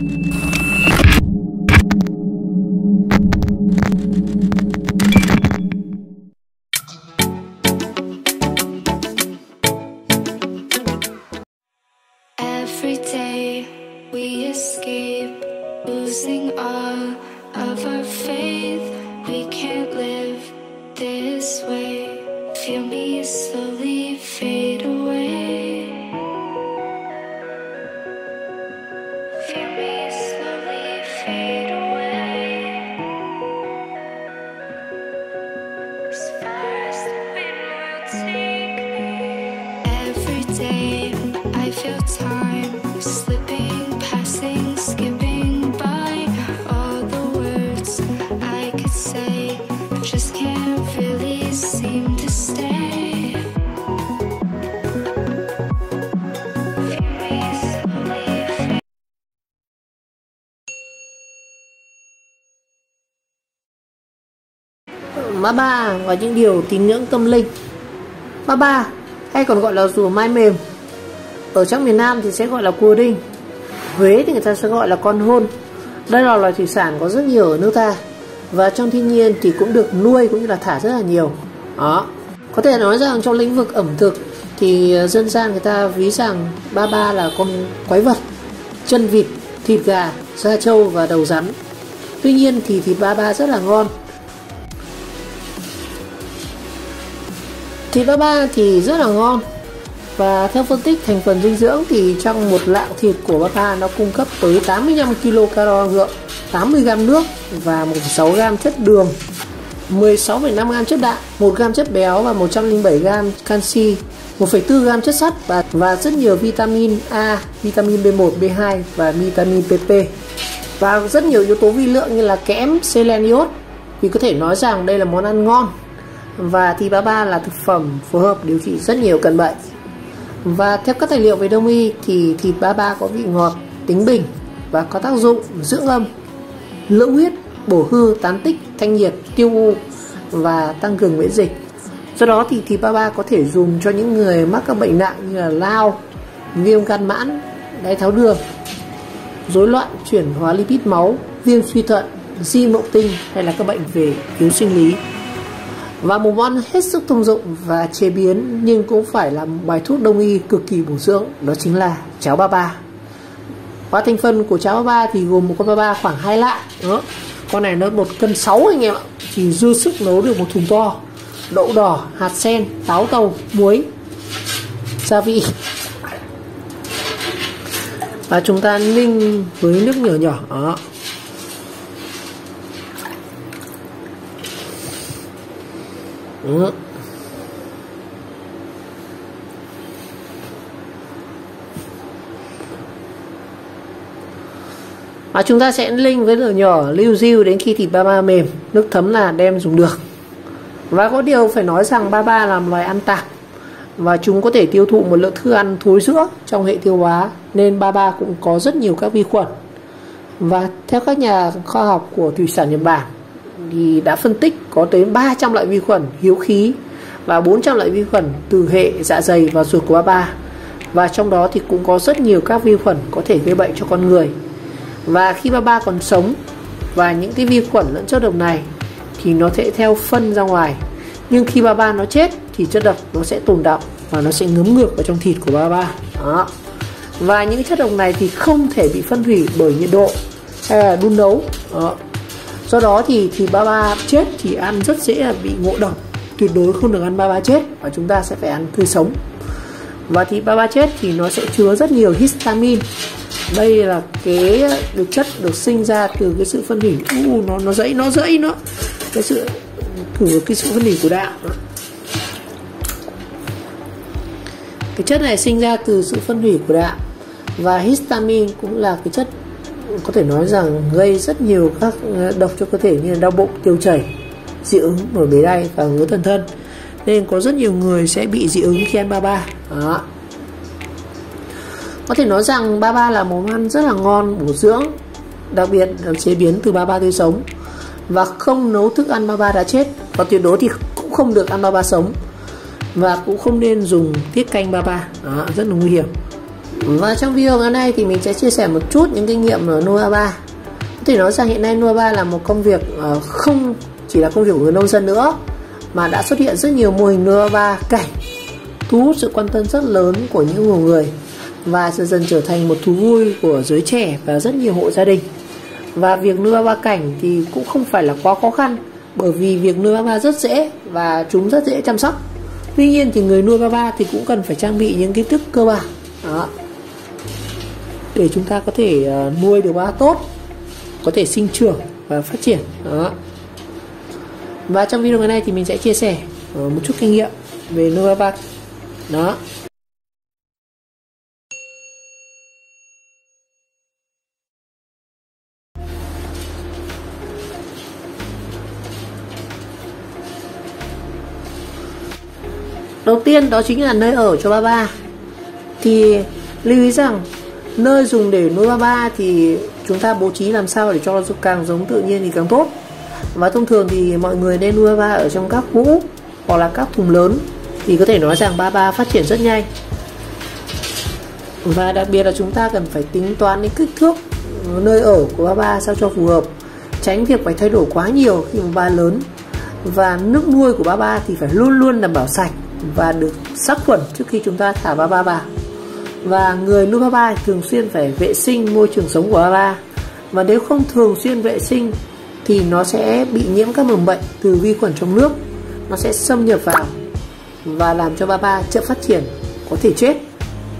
Every day we escape, losing all of our faith. We can't live this way. Feel me slowly fade away. Feel me slowly fade away. As far as the wind will take me. Every day I feel time slipping, passing, skipping by. All the words I could say just can't really seem to stay. Feel me slowly fade. Ba ba và những điều tín ngưỡng tâm linh. Ba ba hay còn gọi là rùa mai mềm, ở trong miền Nam thì sẽ gọi là cua đinh, Huế thì người ta sẽ gọi là con hôn. Đây là loài thủy sản có rất nhiều ở nước ta, và trong thiên nhiên thì cũng được nuôi cũng như là thả rất là nhiều. Đó, có thể nói rằng trong lĩnh vực ẩm thực thì dân gian người ta ví rằng ba ba là con quái vật, chân vịt, thịt gà, da trâu và đầu rắn. Tuy nhiên thì thịt ba ba rất là ngon. Thịt ba ba thì rất là ngon, và theo phân tích thành phần dinh dưỡng thì trong một lạng thịt của ba ba nó cung cấp tới 85 kcal gượng, 80 g nước và 1,6 g chất đường, 16,5 g chất đạm, 1 g chất béo và 107 g canxi, 1,4 g chất sắt và rất nhiều vitamin A, vitamin B1, B2 và vitamin PP, và rất nhiều yếu tố vi lượng như là kẽm, selen, iốt. Thì có thể nói rằng đây là món ăn ngon, và thịt ba ba là thực phẩm phù hợp điều trị rất nhiều căn bệnh. Và theo các tài liệu về đông y thì thịt ba ba có vị ngọt, tính bình và có tác dụng dưỡng âm, lượng huyết, bổ hư, tán tích, thanh nhiệt, tiêu u và tăng cường miễn dịch. Do đó thì thịt ba ba có thể dùng cho những người mắc các bệnh nặng như là lao, viêm gan mãn, đái tháo đường, rối loạn chuyển hóa lipid máu, viêm suy thận, di mộng tinh hay là các bệnh về yếu sinh lý. Và một món hết sức thông dụng và chế biến nhưng cũng phải là bài thuốc đông y cực kỳ bổ dưỡng, đó chính là cháo ba ba. Và thành phần của cháo ba ba thì gồm một con ba ba khoảng 2 lạng. Đó. Con này nó 1,6 cân anh em ạ, chỉ dư sức nấu được một thùng to. Đậu đỏ, hạt sen, táo tàu, muối, gia vị. Và chúng ta ninh với nước nhỏ nhỏ. Đó. Và chúng ta sẽ ninh với lửa nhỏ liu riu đến khi thịt ba ba mềm, nước thấm là đem dùng được. Và có điều phải nói rằng ba ba là một loài ăn tạp, và chúng có thể tiêu thụ một lượng thức ăn thối rữa trong hệ tiêu hóa, nên ba ba cũng có rất nhiều các vi khuẩn. Và theo các nhà khoa học của thủy sản Nhật Bản thì đã phân tích có tới 300 loại vi khuẩn hiếu khí và 400 loại vi khuẩn từ hệ dạ dày và ruột của ba ba. Và trong đó thì cũng có rất nhiều các vi khuẩn có thể gây bệnh cho con người. Và khi ba ba còn sống, và những cái vi khuẩn lẫn chất độc này thì nó sẽ theo phân ra ngoài. Nhưng khi ba ba nó chết thì chất độc nó sẽ tồn đọng và nó sẽ ngấm ngược vào trong thịt của ba ba. Đó. Và những chất độc này thì không thể bị phân hủy bởi nhiệt độ hay là đun nấu. Đó. Do đó thì ba ba chết thì ăn rất dễ là bị ngộ độc. Tuyệt đối không được ăn ba ba chết, và chúng ta sẽ phải ăn tươi sống. Và thịt ba ba chết thì nó sẽ chứa rất nhiều histamine. Đây là cái chất được sinh ra từ cái sự phân hủy. Nó dãy cái sự phân hủy của đạo. Cái chất này sinh ra từ sự phân hủy của đạo, và histamine cũng là cái chất có thể nói rằng gây rất nhiều các độc cho cơ thể như là đau bụng, tiêu chảy, dị ứng, nổi bế đay và ngứa toàn thân. Nên có rất nhiều người sẽ bị dị ứng khi ăn ba ba. Đó. Có thể nói rằng ba ba là món ăn rất là ngon, bổ dưỡng, đặc biệt được chế biến từ ba ba tươi sống, và không nấu thức ăn ba ba đã chết, và tuyệt đối thì cũng không được ăn ba ba sống, và cũng không nên dùng tiết canh ba ba. Đó, rất là nguy hiểm. Và trong video ngày nay thì mình sẽ chia sẻ một chút những kinh nghiệm nuôi ba. Có thể nói rằng hiện nay nuôi ba là một công việc không chỉ là công việc của người nông dân nữa, mà đã xuất hiện rất nhiều mô hình nuôi ba cảnh, thu hút sự quan tâm rất lớn của những nhiều người và dần dần trở thành một thú vui của giới trẻ và rất nhiều hộ gia đình. Và việc nuôi ba cảnh thì cũng không phải là quá khó khăn, bởi vì việc nuôi ba rất dễ và chúng rất dễ chăm sóc. Tuy nhiên thì người nuôi ba thì cũng cần phải trang bị những kiến thức cơ bản đó, để chúng ta có thể nuôi được ba tốt, có thể sinh trưởng và phát triển đó. Và trong video ngày nay thì mình sẽ chia sẻ một chút kinh nghiệm về nuôi ba đó. Đầu tiên đó chính là nơi ở cho ba. Thì lưu ý rằng nơi dùng để nuôi ba thì chúng ta bố trí làm sao để cho nó càng giống tự nhiên thì càng tốt. Và thông thường thì mọi người nên nuôi ba ở trong các hũ hoặc là các thùng lớn, thì có thể nói rằng ba phát triển rất nhanh. Và đặc biệt là chúng ta cần phải tính toán đến kích thước nơi ở của ba sao cho phù hợp, tránh việc phải thay đổi quá nhiều khi mà ba lớn. Và nước nuôi của ba thì phải luôn luôn đảm bảo sạch và được sát khuẩn trước khi chúng ta thả ba vào. Và người nuôi ba thường xuyên phải vệ sinh môi trường sống của ba. Và nếu không thường xuyên vệ sinh thì nó sẽ bị nhiễm các mầm bệnh từ vi khuẩn trong nước, nó sẽ xâm nhập vào và làm cho ba chậm phát triển, có thể chết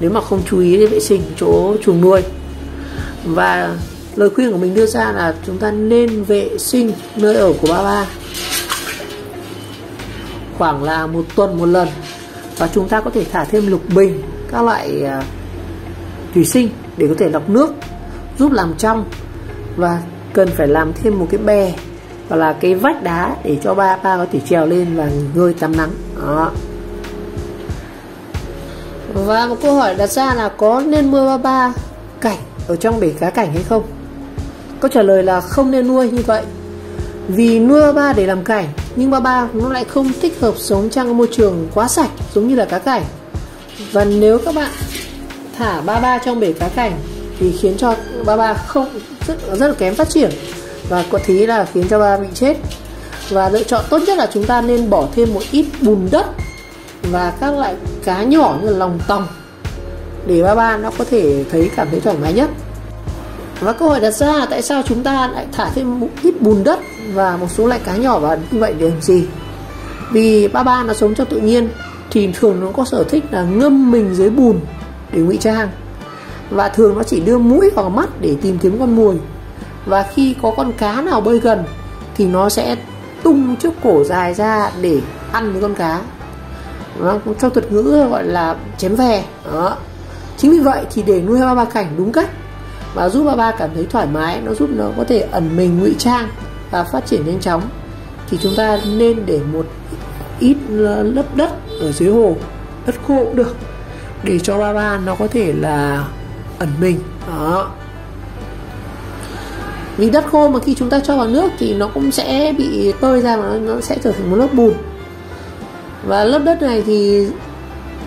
nếu mà không chú ý đến vệ sinh chỗ chuồng nuôi. Và lời khuyên của mình đưa ra là chúng ta nên vệ sinh nơi ở của ba khoảng là 1 tuần một lần. Và chúng ta có thể thả thêm lục bình, các loại thủy sinh để có thể lọc nước, giúp làm trong. Và cần phải làm thêm một cái bè hoặc là cái vách đá để cho ba có thể trèo lên và nghỉ ngơi tắm nắng đó. Và một câu hỏi đặt ra là có nên nuôi ba cảnh ở trong bể cá cảnh hay không? Câu trả lời là không nên nuôi như vậy. Vì nuôi ba để làm cảnh, nhưng ba nó lại không thích hợp sống trong môi trường quá sạch giống như là cá cảnh. Và nếu các bạn thả ba trong bể cá cảnh thì khiến cho ba không rất là kém phát triển, và có tí là khiến cho ba bị chết. Và lựa chọn tốt nhất là chúng ta nên bỏ thêm một ít bùn đất và các loại cá nhỏ như là lòng tòng để ba nó có thể cảm thấy thoải mái nhất. Và câu hỏi đặt ra là tại sao chúng ta lại thả thêm một ít bùn đất và một số loại cá nhỏ vào như vậy để làm gì? Vì ba nó sống trong tự nhiên thì thường nó có sở thích là ngâm mình dưới bùn để ngụy trang, và thường nó chỉ đưa mũi vào mắt để tìm kiếm con mồi. Và khi có con cá nào bơi gần thì nó sẽ tung chiếc cổ dài ra để ăn với con cá. Nó trong thuật ngữ gọi là chém ve đó. Chính vì vậy thì để nuôi ba cảnh đúng cách và giúp ba cảm thấy thoải mái, nó giúp nó có thể ẩn mình ngụy trang và phát triển nhanh chóng, thì chúng ta nên để một ít lớp đất ở dưới hồ, đất khô cũng được, để cho ba nó có thể là ẩn mình đó. Vì đất khô mà khi chúng ta cho vào nước thì nó cũng sẽ bị tơi ra và nó sẽ trở thành một lớp bùn. Và lớp đất này thì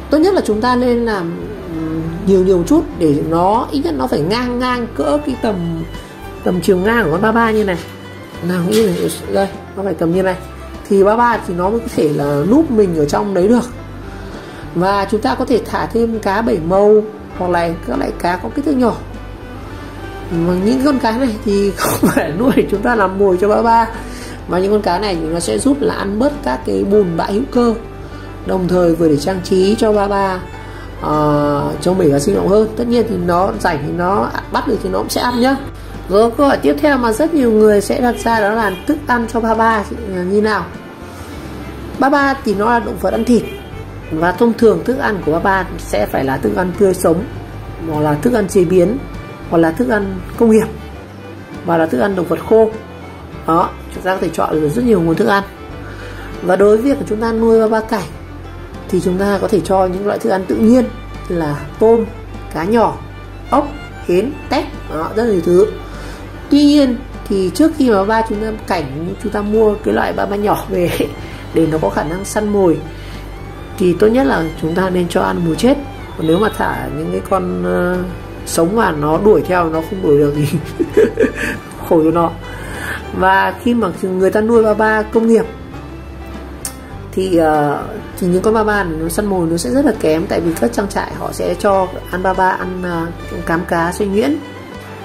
tốt nhất là chúng ta nên làm nhiều chút, để nó ít nhất nó phải ngang cỡ cái tầm chiều ngang của con ba như này. Nào nghĩ này, đây nó phải tầm như này thì ba thì nó mới có thể là núp mình ở trong đấy được. Và chúng ta có thể thả thêm cá bảy màu hoặc là các loại cá có kích thước nhỏ. Và những con cá này thì không phải nuôi để chúng ta làm mồi cho ba, mà những con cá này thì nó sẽ giúp là ăn bớt các cái bùn bã hữu cơ, đồng thời vừa để trang trí cho ba trong bể cá sinh động hơn. Tất nhiên thì nó rảnh thì nó bắt được thì nó cũng sẽ ăn nhá. Rồi câu hỏi tiếp theo mà rất nhiều người sẽ đặt ra đó là thức ăn cho ba như nào. Ba thì nó là động vật ăn thịt, và thông thường thức ăn của ba sẽ phải là thức ăn tươi sống, hoặc là thức ăn chế biến, hoặc là thức ăn công nghiệp, và là thức ăn động vật khô đó. Chúng ta có thể chọn được rất nhiều nguồn thức ăn. Và đối với việc chúng ta nuôi ba cảnh thì chúng ta có thể cho những loại thức ăn tự nhiên là tôm, cá nhỏ, ốc, hến, tép đó, rất nhiều thứ. Tuy nhiên thì trước khi mà ba chúng ta cảnh, chúng ta mua cái loại ba nhỏ về để nó có khả năng săn mồi, thì tốt nhất là chúng ta nên cho ăn mồi chết Còn nếu mà thả những cái con sống mà nó đuổi theo nó không đuổi được thì khổ cho nó. Và khi mà người ta nuôi ba ba công nghiệp thì những con ba ba nó săn mồi nó sẽ rất là kém, tại vì các trang trại họ sẽ cho ăn ba ba ăn cám cá xay nhuyễn.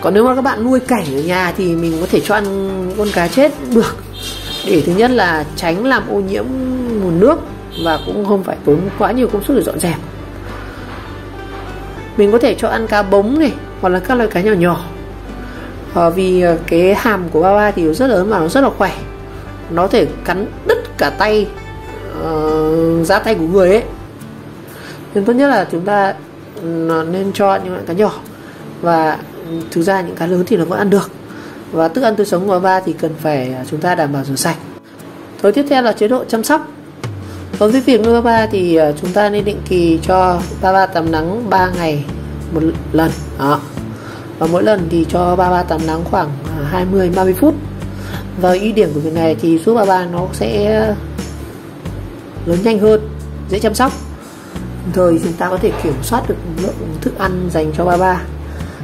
Còn nếu mà các bạn nuôi cảnh ở nhà thì mình có thể cho ăn con cá chết cũng được, để thứ nhất là tránh làm ô nhiễm nguồn nước và cũng không phải tốn quá nhiều công sức để dọn dẹp. Mình có thể cho ăn cá bống này hoặc là các loại cá nhỏ nhỏ, vì cái hàm của ba ba thì nó rất lớn và nó rất là khỏe, nó có thể cắn đứt cả tay, da tay của người ấy. Nên tốt nhất là chúng ta nên cho những loại cá nhỏ, và thực ra những cá lớn thì nó vẫn ăn được. Và thức ăn tươi sống của ba ba thì cần phải chúng ta đảm bảo rửa sạch. Rồi tiếp theo là chế độ chăm sóc. Đối với việc nuôi ba ba thì chúng ta nên định kỳ cho ba ba tắm nắng 3 ngày một lần đó. Và mỗi lần thì cho ba ba tắm nắng khoảng 20-30 phút. Và ưu điểm của việc này thì giúp ba ba nó sẽ lớn nhanh hơn, dễ chăm sóc. Đồng thời chúng ta có thể kiểm soát được lượng thức ăn dành cho ba ba.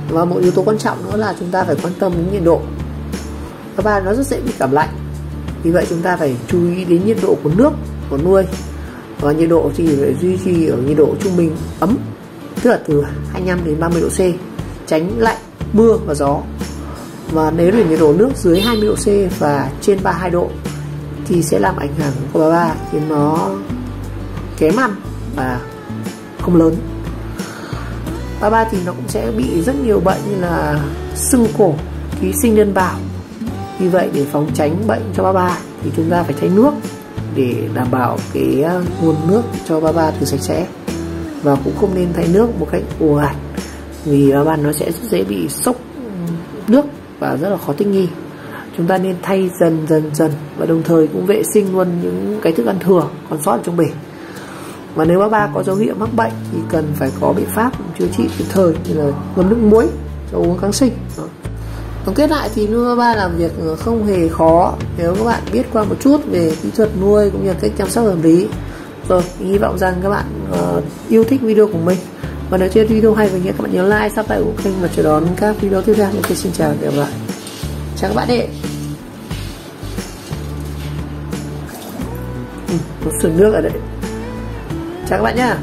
Và một yếu tố quan trọng nữa là chúng ta phải quan tâm đến nhiệt độ. Ba ba nó rất dễ bị cảm lạnh, vì vậy chúng ta phải chú ý đến nhiệt độ của nước của nuôi. Và nhiệt độ thì phải duy trì ở nhiệt độ trung bình ấm, tức là từ 25 đến 30 độ C, tránh lạnh, mưa và gió. Và nếu để nhiệt độ nước dưới 20 độ C và trên 32 độ thì sẽ làm ảnh hưởng của ba ba, khiến nó kém ăn và không lớn. Ba ba thì nó cũng sẽ bị rất nhiều bệnh như là sưng cổ, ký sinh đơn bào. Vì vậy để phòng tránh bệnh cho ba ba thì chúng ta phải thay nước để đảm bảo cái nguồn nước cho ba ba được sạch sẽ, và cũng không nên thay nước một cách ồ ạt, vì ba ba nó sẽ rất dễ bị sốc nước và rất là khó thích nghi. Chúng ta nên thay dần và đồng thời cũng vệ sinh luôn những cái thức ăn thừa còn sót ở trong bể. Và nếu ba ba có dấu hiệu mắc bệnh thì cần phải có biện pháp chữa trị kịp thời, như là ngâm nước muối, cho uống kháng sinh. Tổng kết lại thì nuôi ba ba là việc không hề khó nếu các bạn biết qua một chút về kỹ thuật nuôi cũng như cách chăm sóc hợp lý. Rồi, mình hy vọng rằng các bạn yêu thích video của mình. Và nếu chơi video hay và nhớ các bạn nhớ like, subscribe của kênh và chờ đón các video tiếp theo. Ok, xin chào và hẹn gặp lại. Chào các bạn đi. Có sườn nước ở đây. Chào các bạn nhá.